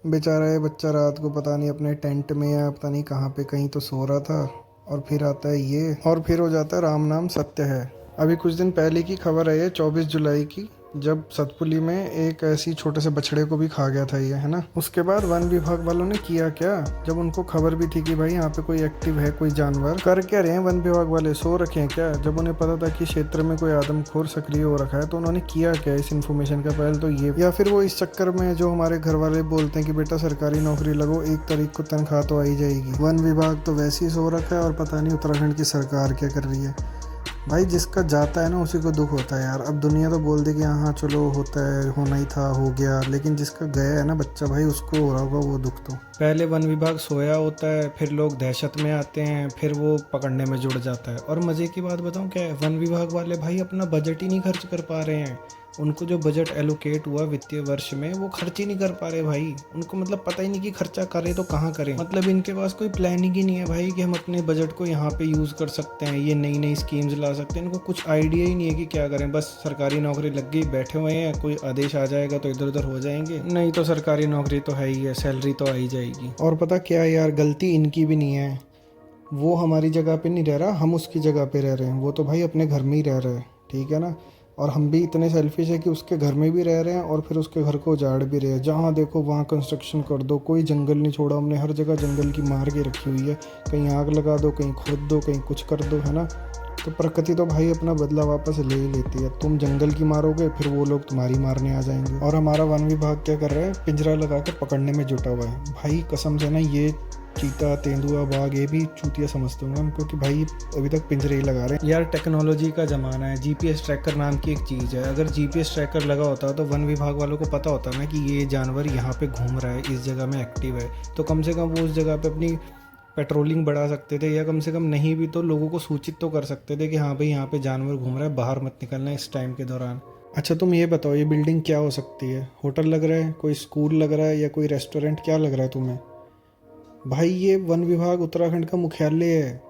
बेचारा ये बच्चा रात को पता नहीं अपने टेंट में या पता नहीं कहाँ पे कहीं तो सो रहा था, और फिर आता है ये, और फिर हो जाता है राम नाम सत्य है। अभी कुछ दिन पहले की खबर है ये, 24 जुलाई की, जब सतपुली में एक ऐसी छोटे से बछड़े को भी खा गया था ये, है ना। उसके बाद वन विभाग वालों ने किया क्या, जब उनको खबर भी थी कि भाई यहाँ पे कोई एक्टिव है, कोई जानवर, कर क्या रहे हैं वन विभाग वाले, सो रखे हैं क्या। जब उन्हें पता था कि क्षेत्र में कोई आदमखोर सक्रिय हो रखा है, तो उन्होंने किया क्या इस इन्फॉर्मेशन का, पहले तो ये, या फिर वो इस चक्कर में जो हमारे घर वाले बोलते हैं कि बेटा सरकारी नौकरी लगो, 1 तारीख को तनख्वाह तो आ ही जाएगी। वन विभाग तो वैसे ही सो रखा है, और पता नहीं उत्तराखंड की सरकार क्या कर रही है। भाई जिसका जाता है ना उसी को दुख होता है यार। अब दुनिया तो बोल दे कि हाँ चलो होता है, होना ही था, हो गया, लेकिन जिसका गया है ना बच्चा, भाई उसको हो रहा होगा वो दुख। तो पहले वन विभाग सोया होता है, फिर लोग दहशत में आते हैं, फिर वो पकड़ने में जुड़ जाता है। और मज़े की बात बताऊँ क्या है, वन विभाग वाले भाई अपना बजट ही नहीं खर्च कर पा रहे हैं। उनको जो बजट एलोकेट हुआ वित्तीय वर्ष में, वो खर्च ही नहीं कर पा रहे भाई। उनको मतलब पता ही नहीं कि खर्चा करें तो कहाँ करें। मतलब इनके पास कोई प्लानिंग ही नहीं है भाई कि हम अपने बजट को यहाँ पे यूज़ कर सकते हैं, ये नई नई स्कीम्स ला सकते हैं। इनको कुछ आइडिया ही नहीं है कि क्या करें। बस सरकारी नौकरी लग गई, बैठे हुए हैं, कोई आदेश आ जाएगा तो इधर उधर हो जाएंगे, नहीं तो सरकारी नौकरी तो है ही है, सैलरी तो आ ही जाएगी। और पता क्या यार, गलती इनकी भी नहीं है। वो हमारी जगह पे नहीं रह रहा, हम उसकी जगह पे रह रहे हैं। वो तो भाई अपने घर में ही रह रहा है, ठीक है ना। और हम भी इतने सेल्फिश है कि उसके घर में भी रह रहे हैं और फिर उसके घर को उजाड़ भी रहे हैं। जहाँ देखो वहाँ कंस्ट्रक्शन कर दो, कोई जंगल नहीं छोड़ा हमने, हर जगह जंगल की मार के रखी हुई है। कहीं आग लगा दो, कहीं खोद दो, कहीं कुछ कर दो, है ना। तो प्रकृति तो भाई अपना बदला वापस ले ही लेती है। तुम जंगल की मारोगे, फिर वो लोग तुम्हारी मारने आ जाएंगे। और हमारा वन विभाग क्या कर रहा है, पिंजरा लगा कर पकड़ने में जुटा हुआ है। भाई कसम से ना, ये चीता, तेंदुआ, बाघ, ये भी चूतिया समझते होंगे हमको कि भाई अभी तक पिंजरे ही लगा रहे हैं। यार टेक्नोलॉजी का ज़माना है, जीपीएस ट्रैकर नाम की एक चीज़ है। अगर जीपीएस ट्रैकर लगा होता तो वन विभाग वालों को पता होता ना कि ये जानवर यहाँ पे घूम रहा है, इस जगह में एक्टिव है, तो कम से कम वो उस जगह पे अपनी पेट्रोलिंग बढ़ा सकते थे, या कम से कम नहीं भी तो लोगों को सूचित तो कर सकते थे कि हाँ भाई यहाँ पे जानवर घूम रहा है, बाहर मत निकलना इस टाइम के दौरान। अच्छा तुम ये बताओ, ये बिल्डिंग क्या हो सकती है? होटल लग रहा है, कोई स्कूल लग रहा है, या कोई रेस्टोरेंट, क्या लग रहा है तुम्हें? भाई ये वन विभाग उत्तराखंड का मुख्यालय है।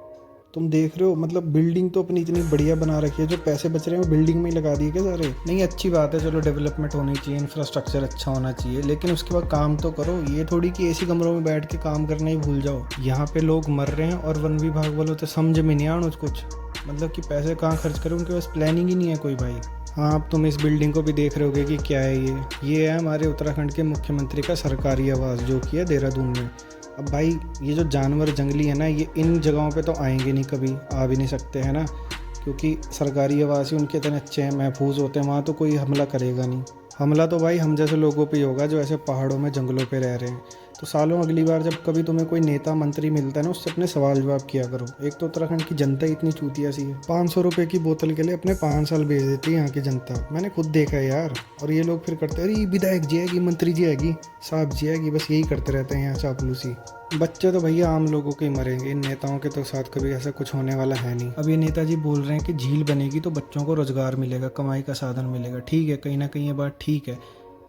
तुम देख रहे हो, मतलब बिल्डिंग तो अपनी इतनी बढ़िया बना रखी है, जो पैसे बच रहे हैं वो बिल्डिंग में ही लगा दिए क्या सारे? नहीं, अच्छी बात है, चलो डेवलपमेंट होनी चाहिए, इंफ्रास्ट्रक्चर अच्छा होना चाहिए, लेकिन उसके बाद काम तो करो। ये थोड़ी कि एसी कमरों में बैठ के काम करना ही भूल जाओ। यहाँ पे लोग मर रहे हैं और वन विभाग वालों तो समझ में नहीं आना कुछ, मतलब कि पैसे कहाँ खर्च करें, उनके पास प्लानिंग ही नहीं है कोई भाई। हाँ, अब तुम इस बिल्डिंग को भी देख रहे होगे कि क्या है ये है हमारे उत्तराखंड के मुख्यमंत्री का सरकारी आवास, जो कि है देहरादून में। अब भाई ये जो जानवर जंगली है ना, ये इन जगहों पे तो आएंगे नहीं, कभी आ भी नहीं सकते, है ना, क्योंकि सरकारी आवास ही उनके इतने अच्छे हैं, महफूज होते हैं, वहाँ तो कोई हमला करेगा नहीं। हमला तो भाई हम जैसे लोगों पे ही होगा जो ऐसे पहाड़ों में जंगलों पे रह रहे हैं। तो सालों अगली बार जब कभी तुम्हें कोई नेता मंत्री मिलता है ना, उससे अपने सवाल जवाब किया करो। एक तो उत्तराखंड की जनता इतनी चूतिया सी है, 500 रुपये की बोतल के लिए अपने 5 साल भेज देती है यहाँ की जनता। मैंने खुद देखा है यार। और ये लोग फिर करते हैं, अरे विधायक जी आएगी, मंत्री जी आएगी, साहब जी आएगी, बस यही करते रहते हैं यहाँ चापलूसी। बच्चे तो भैया आम लोगों के ही मरेंगे, इन नेताओं के तो साथ कभी ऐसा कुछ होने वाला है नहीं। अब ये नेताजी बोल रहे हैं कि झील बनेगी तो बच्चों को रोजगार मिलेगा, कमाई का साधन मिलेगा। ठीक है, कहीं ना कहीं ये बात ठीक है,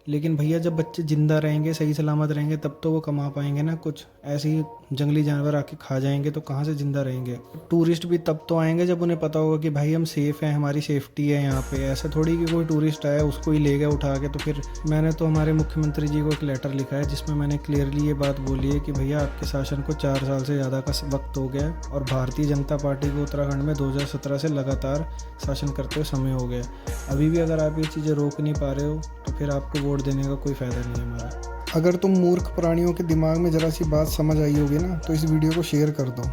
लेकिन भैया जब बच्चे जिंदा रहेंगे, सही सलामत रहेंगे, तब तो वो कमा पाएंगे ना कुछ। ऐसे ही जंगली जानवर आके खा जाएंगे तो कहाँ से जिंदा रहेंगे? टूरिस्ट भी तब तो आएंगे जब उन्हें पता होगा कि भाई हम सेफ हैं, हमारी सेफ्टी है यहाँ पे। ऐसा थोड़ी कि कोई टूरिस्ट आया उसको ही ले गया उठा के। तो फिर मैंने तो हमारे मुख्यमंत्री जी को एक लेटर लिखा है, जिसमें मैंने क्लियरली ये बात बोली है कि भैया आपके शासन को 4 साल से ज़्यादा का वक्त हो गया है, और भारतीय जनता पार्टी को उत्तराखंड में 2017 से लगातार शासन करते हुए समय हो गया। अभी भी अगर आप ये चीज़ें रोक नहीं पा रहे हो तो फिर आपको वोट देने का कोई फ़ायदा नहीं है हमारा। अगर तुम मूर्ख प्राणियों के दिमाग में ज़रा सी बात समझ आई होगी ना, तो इस वीडियो को शेयर कर दो।